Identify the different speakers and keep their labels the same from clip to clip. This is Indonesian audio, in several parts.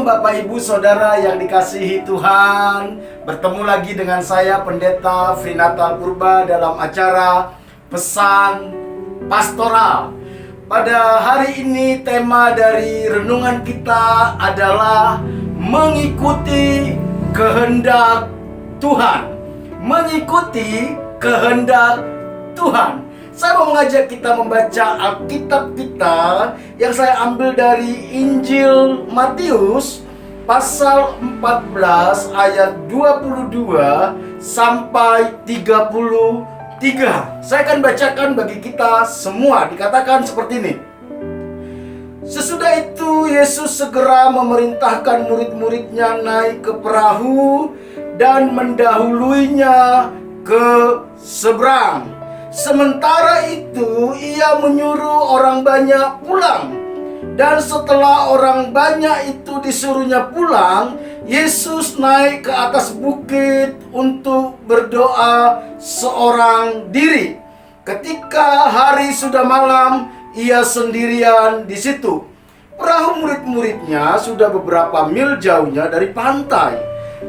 Speaker 1: Shalom Bapak Ibu Saudara yang dikasihi Tuhan. Bertemu lagi dengan saya Pendeta Frinatal Purba dalam acara Pesan Pastoral. Pada hari ini tema dari renungan kita adalah mengikuti kehendak Tuhan. Mengikuti kehendak Tuhan. Saya mau mengajak kita membaca Alkitab kita yang saya ambil dari Injil Matius pasal 14 ayat 22 sampai 33. Saya akan bacakan bagi kita semua. Dikatakan seperti ini. Sesudah itu Yesus segera memerintahkan murid-muridnya naik ke perahu dan mendahuluinya ke seberang. Sementara itu ia menyuruh orang banyak pulang. Dan setelah orang banyak itu disuruhnya pulang, Yesus naik ke atas bukit untuk berdoa seorang diri. Ketika hari sudah malam, ia sendirian di situ. Perahu murid-muridnya sudah beberapa mil jauhnya dari pantai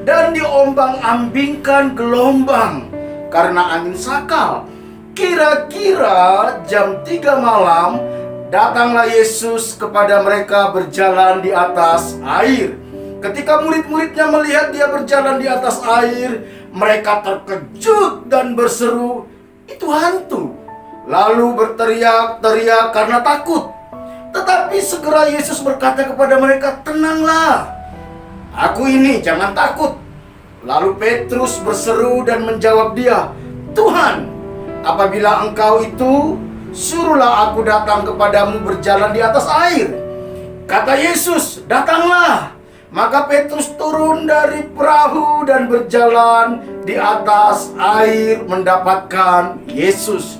Speaker 1: dan diombang-ambingkan gelombang karena angin sakal. Kira-kira jam 3 malam, datanglah Yesus kepada mereka berjalan di atas air. Ketika murid-muridnya melihat dia berjalan di atas air, mereka terkejut dan berseru, "Itu hantu!" Lalu berteriak-teriak karena takut. Tetapi segera Yesus berkata kepada mereka, "Tenanglah, aku ini, jangan takut." Lalu Petrus berseru dan menjawab dia, "Tuhan, apabila engkau itu, suruhlah aku datang kepadamu berjalan di atas air." Kata Yesus, "Datanglah." Maka Petrus turun dari perahu dan berjalan di atas air mendapatkan Yesus.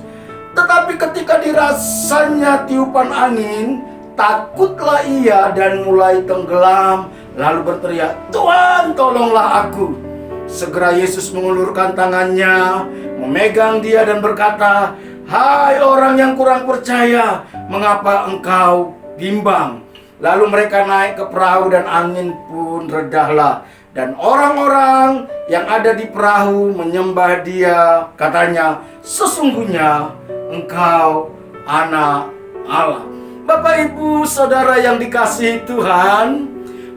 Speaker 1: Tetapi ketika dirasanya tiupan angin, takutlah ia dan mulai tenggelam, lalu berteriak, "Tuhan, tolonglah aku." Segera Yesus mengulurkan tangannya, memegang dia dan berkata, "Hai orang yang kurang percaya, mengapa engkau bimbang?" Lalu mereka naik ke perahu dan angin pun redahlah. Dan orang-orang yang ada di perahu menyembah dia, katanya, "Sesungguhnya engkau anak Allah." Bapak Ibu Saudara yang dikasihi Tuhan,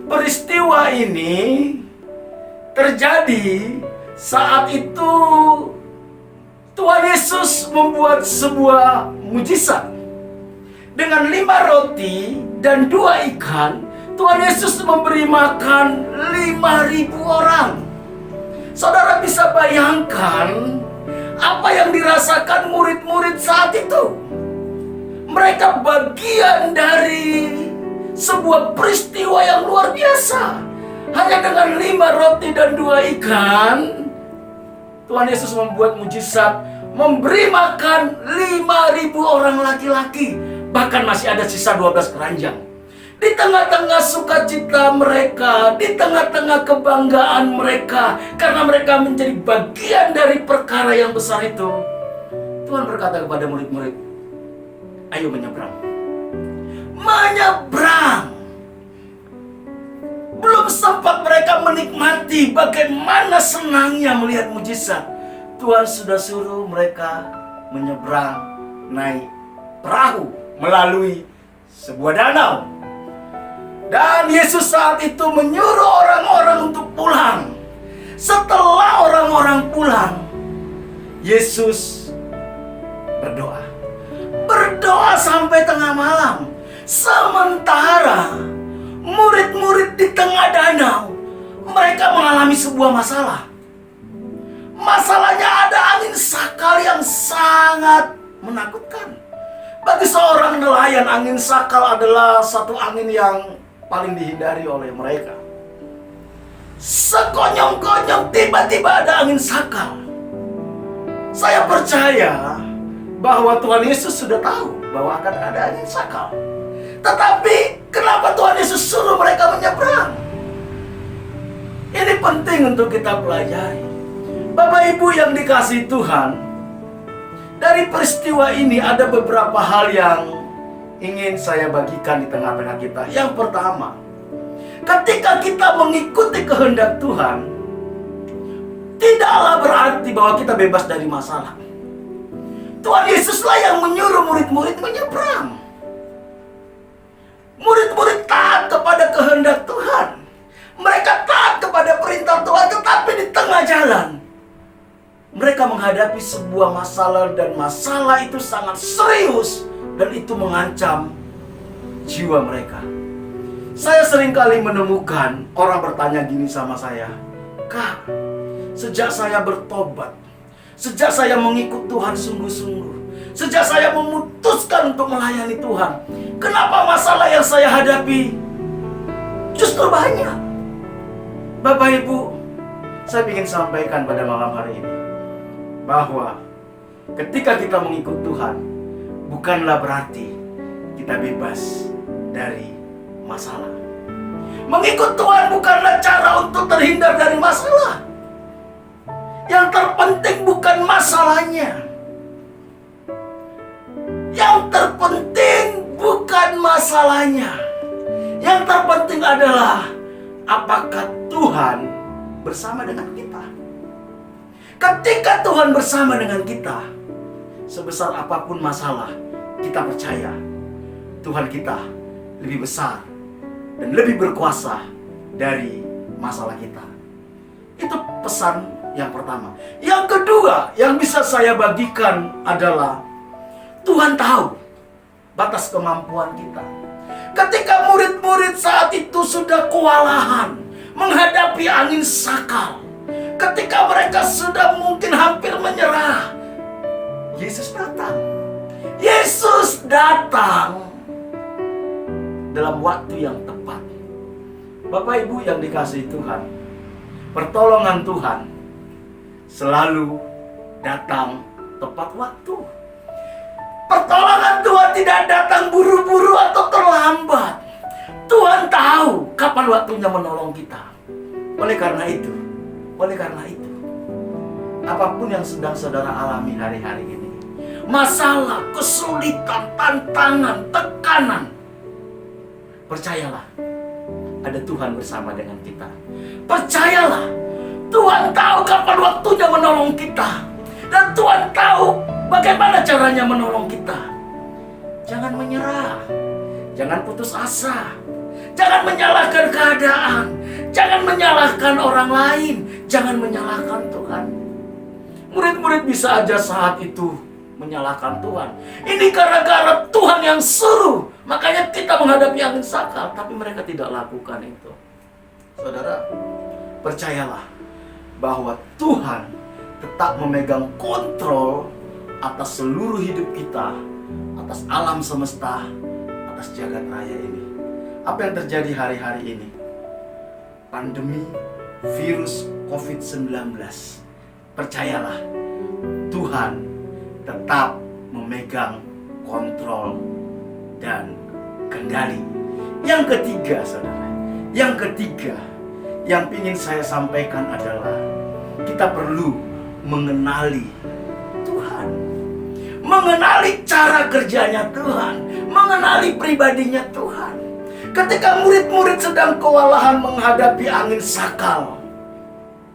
Speaker 1: peristiwa ini terjadi saat itu Tuhan Yesus membuat sebuah mujizat. Dengan 5 roti dan 2 ikan, Tuhan Yesus memberi makan 5.000 orang. Saudara bisa bayangkan apa yang dirasakan murid-murid saat itu. Mereka bagian dari sebuah peristiwa yang luar biasa. Hanya dengan 5 roti dan 2 ikan, Tuhan Yesus membuat mujizat, memberi makan 5.000 orang laki-laki. Bahkan masih ada sisa 12 keranjang. Di tengah-tengah sukacita mereka, di tengah-tengah kebanggaan mereka, karena mereka menjadi bagian dari perkara yang besar itu, Tuhan berkata kepada murid-murid, "Ayo menyeberang." Menyeberang! Belum sempat mereka menikmati bagaimana senangnya melihat mujizat, Tuhan sudah suruh mereka menyeberang naik perahu melalui sebuah danau. Dan Yesus saat itu menyuruh orang-orang untuk pulang. Setelah orang-orang pulang, Yesus berdoa. Berdoa sampai tengah malam. Sementara murid-murid di tengah danau, mereka mengalami sebuah masalah. Masalahnya ada angin sakal yang sangat menakutkan. Bagi seorang nelayan, angin sakal adalah satu angin yang paling dihindari oleh mereka. Sekonyong-konyong tiba-tiba ada angin sakal. Saya percaya bahwa Tuhan Yesus sudah tahu bahwa akan ada angin sakal. Tetapi kenapa Tuhan Yesus suruh mereka menyeberang? Ini penting untuk kita pelajari. Bapak Ibu yang dikasihi Tuhan, dari peristiwa ini ada beberapa hal yang ingin saya bagikan di tengah-tengah kita. Yang pertama, Ketika kita mengikuti kehendak Tuhan, tidaklah berarti bahwa kita bebas dari masalah. Tuhan Yesuslah yang menyuruh murid-murid menyeberang. Murid-murid taat kepada kehendak Tuhan. Mereka taat kepada perintah Tuhan, tetapi di tengah jalan mereka menghadapi sebuah masalah, dan masalah itu sangat serius, dan itu mengancam jiwa mereka. Saya seringkali menemukan orang bertanya gini sama saya, "Kak, sejak saya bertobat, sejak saya mengikut Tuhan sungguh-sungguh, sejak saya memutuskan untuk melayani Tuhan, kenapa masalah yang saya hadapi justru banyak?" Bapak Ibu, saya ingin sampaikan pada malam hari ini bahwa ketika kita mengikut Tuhan, bukanlah berarti kita bebas dari masalah. Mengikut Tuhan bukanlah cara untuk terhindar dari masalah. Yang terpenting bukan masalahnya. Yang terpenting bukan masalahnya. Yang terpenting adalah apakah Tuhan bersama dengan kita. Ketika Tuhan bersama dengan kita, sebesar apapun masalah, kita percaya Tuhan kita lebih besar dan lebih berkuasa dari masalah kita. Itu pesan yang pertama. Yang kedua yang bisa saya bagikan adalah Tuhan tahu batas kemampuan kita. Ketika murid-murid saat itu sudah kewalahan menghadapi angin sakal, ketika mereka sudah mungkin hampir menyerah, Yesus datang. Yesus datang dalam waktu yang tepat. Bapak Ibu yang dikasihi Tuhan, pertolongan Tuhan selalu datang tepat waktu. Pertolongan Tuhan tidak datang buru-buru atau terlambat. Tuhan tahu kapan waktunya menolong kita. Oleh karena itu, apapun yang sedang saudara alami hari-hari ini, masalah, kesulitan, tantangan, tekanan, percayalah, ada Tuhan bersama dengan kita. Percayalah, Tuhan tahu kapan waktunya menolong kita. Dan Tuhan tahu bagaimana caranya menolong kita. Jangan menyerah, jangan putus asa, jangan menyalahkan keadaan, jangan menyalahkan orang lain, jangan menyalahkan Tuhan. Murid-murid bisa aja saat itu menyalahkan Tuhan. Ini gara-gara Tuhan yang suruh, makanya kita menghadapi angin sakal, tapi mereka tidak lakukan itu. Saudara, percayalah bahwa Tuhan tetap memegang kontrol atas seluruh hidup kita, atas alam semesta, atas jagat raya ini. Apa yang terjadi hari-hari ini? Pandemi virus COVID-19. Percayalah, Tuhan tetap memegang kontrol dan kendali. Yang ketiga, saudara, yang ingin saya sampaikan adalah kita perlu mengenali Tuhan, mengenali cara kerjanya Tuhan, mengenali pribadinya Tuhan. Ketika murid-murid sedang kewalahan menghadapi angin sakal,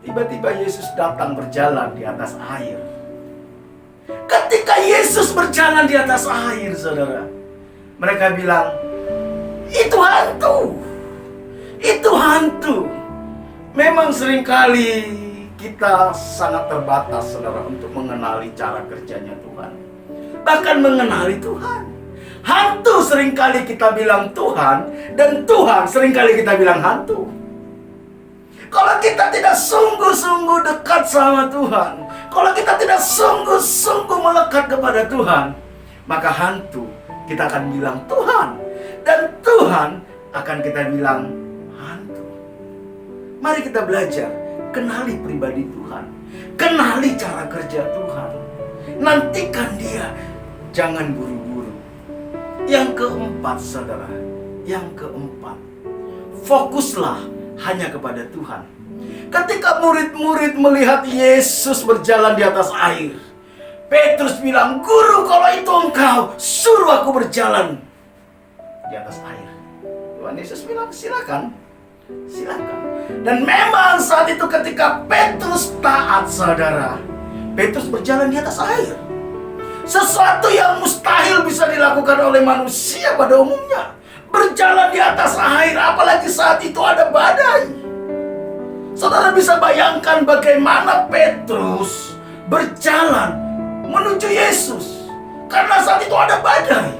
Speaker 1: tiba-tiba Yesus datang berjalan di atas air. Ketika Yesus berjalan di atas air, saudara, mereka bilang, "Itu hantu, itu hantu." Memang seringkali kita sangat terbatas, saudara, untuk mengenali cara kerjanya Tuhan. Bahkan mengenali Tuhan. Hantu seringkali kita bilang Tuhan, dan Tuhan seringkali kita bilang hantu. Kalau kita tidak sungguh-sungguh dekat sama Tuhan, kalau kita tidak sungguh-sungguh melekat kepada Tuhan, maka hantu kita akan bilang Tuhan, dan Tuhan akan kita bilang hantu. Mari kita belajar, kenali pribadi Tuhan, kenali cara kerja Tuhan, nantikan Dia, jangan buru-buru. Yang keempat, saudara, yang keempat, fokuslah hanya kepada Tuhan. Ketika murid-murid melihat Yesus berjalan di atas air, Petrus bilang, "Guru, kalau itu Engkau, suruh aku berjalan di atas air." Tuhan Yesus bilang, "Silakan." Silakan. Dan memang saat itu ketika Petrus taat, saudara, Petrus berjalan di atas air. Sesuatu yang mustahil bisa dilakukan oleh manusia pada umumnya. Berjalan di atas air, apalagi saat itu ada badai. Saudara bisa bayangkan bagaimana Petrus berjalan menuju Yesus. Karena saat itu ada badai.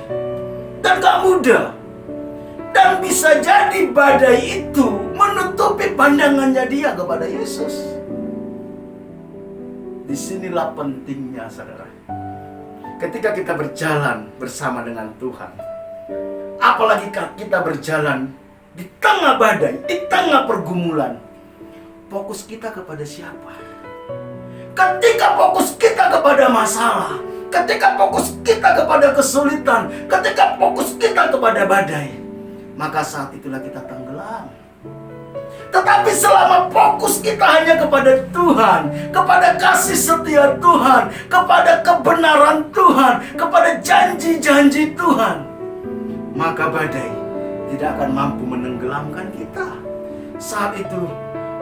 Speaker 1: Dan gak mudah. Dan bisa jadi badai itu menutupi pandangannya dia kepada Yesus. Disinilah pentingnya, saudara. Ketika kita berjalan bersama dengan Tuhan, apalagi kita berjalan di tengah badai, di tengah pergumulan, fokus kita kepada siapa? Ketika fokus kita kepada masalah, ketika fokus kita kepada kesulitan, ketika fokus kita kepada badai, maka saat itulah kita tenggelam. Tetapi selama fokus kita hanya kepada Tuhan, kepada kasih setia Tuhan, kepada kebenaran Tuhan, kepada janji-janji Tuhan, maka badai tidak akan mampu menenggelamkan kita. Saat itu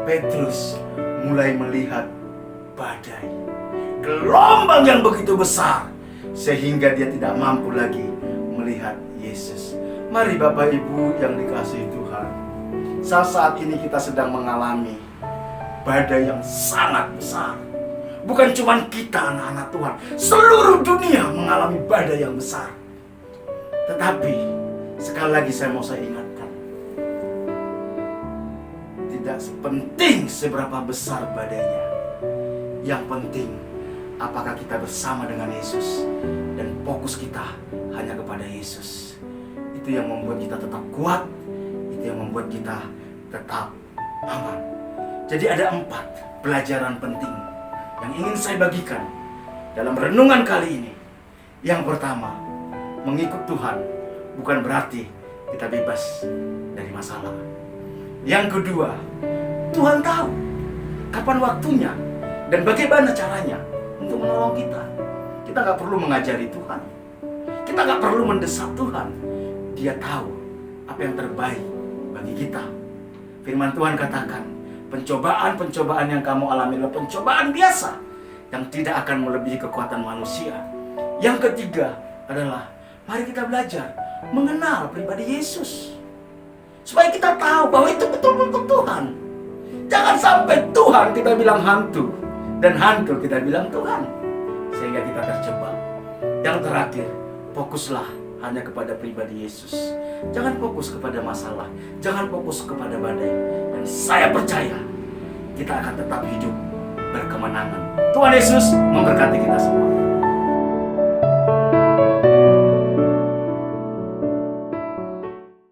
Speaker 1: Petrus mulai melihat badai, gelombang yang begitu besar, sehingga dia tidak mampu lagi melihat Yesus. Mari Bapak Ibu yang dikasihi Tuhan, saat ini kita sedang mengalami badai yang sangat besar. Bukan cuma kita anak-anak Tuhan, seluruh dunia mengalami badai yang besar. Tetapi sekali lagi saya ingatkan, tidak sepenting seberapa besar badainya. Yang penting apakah kita bersama dengan Yesus dan fokus kita hanya kepada Yesus. Itu yang membuat kita tetap kuat, itu yang membuat kita tetap aman. Jadi ada 4 pelajaran penting yang ingin saya bagikan dalam renungan kali ini. Yang pertama, mengikut Tuhan bukan berarti kita bebas dari masalah. Yang kedua, Tuhan tahu kapan waktunya dan bagaimana caranya untuk menolong kita. Kita gak perlu mengajari Tuhan, kita gak perlu mendesak Tuhan. Dia tahu apa yang terbaik bagi kita. Firman Tuhan katakan, pencobaan-pencobaan yang kamu alami adalah pencobaan biasa yang tidak akan melebihi kekuatan manusia. Yang ketiga adalah, mari kita belajar mengenal pribadi Yesus, supaya kita tahu bahwa itu betul-betul Tuhan. Jangan sampai Tuhan kita bilang hantu, dan hantu kita bilang Tuhan, sehingga kita terjebak. Yang terakhir, fokuslah hanya kepada pribadi Yesus. Jangan fokus kepada masalah, jangan fokus kepada badai. Dan saya percaya kita akan tetap hidup berkemenangan. Tuhan Yesus memberkati kita semua.